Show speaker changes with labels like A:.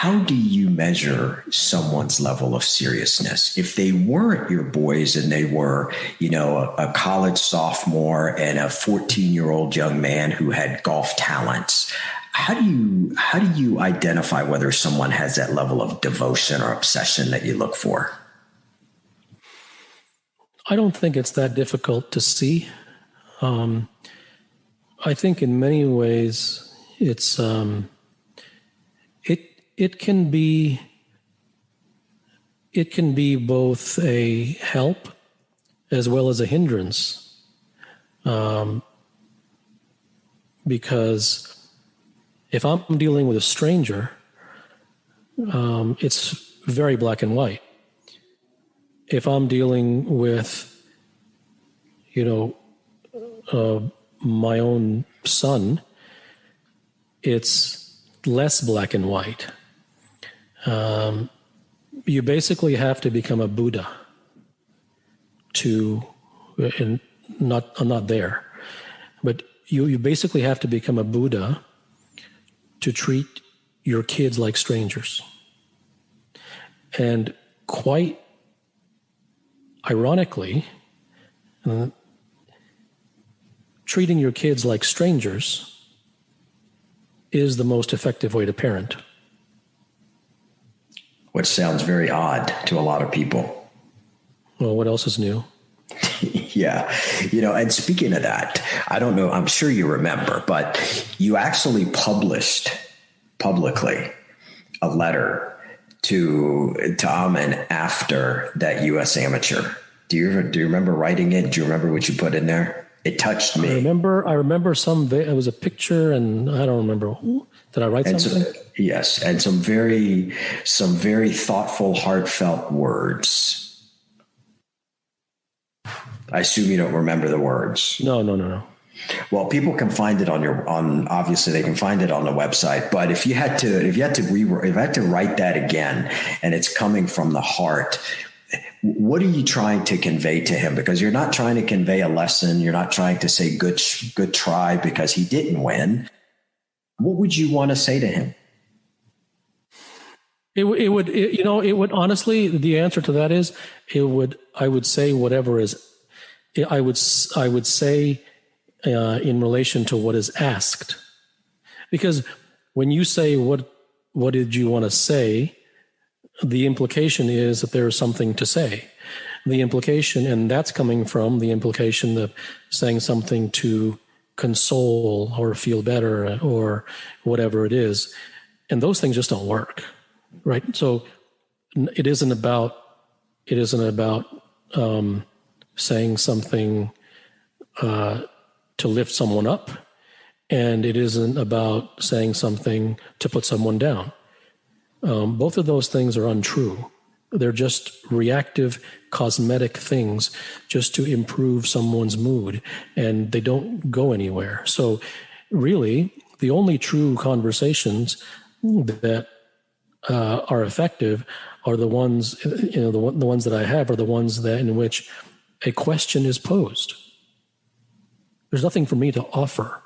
A: how do you measure someone's level of seriousness? If they weren't your boys and they were, a college sophomore and a 14-year-old young man who had golf talents, how do you identify whether someone has that level of devotion or obsession that you look for?
B: I don't think it's that difficult to see. I think in many ways it's it can be both a help as well as a hindrance, because if I'm dealing with a stranger, it's very black and white. If I'm dealing with, my own son, it's less black and white. You basically have to become a Buddha and I'm not there, but you basically have to become a Buddha to treat your kids like strangers. And quite ironically, treating your kids like strangers is the most effective way to parent.
A: Which sounds very odd to a lot of people.
B: Well, what else is new?
A: Yeah. And speaking of that, I don't know, I'm sure you remember, but you actually published publicly a letter to Amen after that U.S. Amateur. Do you remember writing it? Do you remember what you put in there? It touched me.
B: I remember it was a picture, and I don't remember. Did I write something?
A: Yes. And some very thoughtful, heartfelt words. I assume you don't remember the words.
B: No.
A: Well, people can find it obviously they can find it on the website, but if you had to write that again and it's coming from the heart, what are you trying to convey to him? Because you're not trying to convey a lesson. You're not trying to say good try because he didn't win. What would you want to say to him?
B: It would honestly, the answer to that is I would say whatever is, I would say in relation to what is asked, because when you say, what did you want to say? The implication is that there is something to say. The implication, and that's coming from the implication of saying something to console or feel better or whatever it is. And those things just don't work, right? So it isn't about saying something to lift someone up, and it isn't about saying something to put someone down. Both of those things are untrue. They're just reactive, cosmetic things just to improve someone's mood, and they don't go anywhere. So really, the only true conversations that are effective are the ones, the ones that I have are the ones that in which a question is posed. There's nothing for me to offer.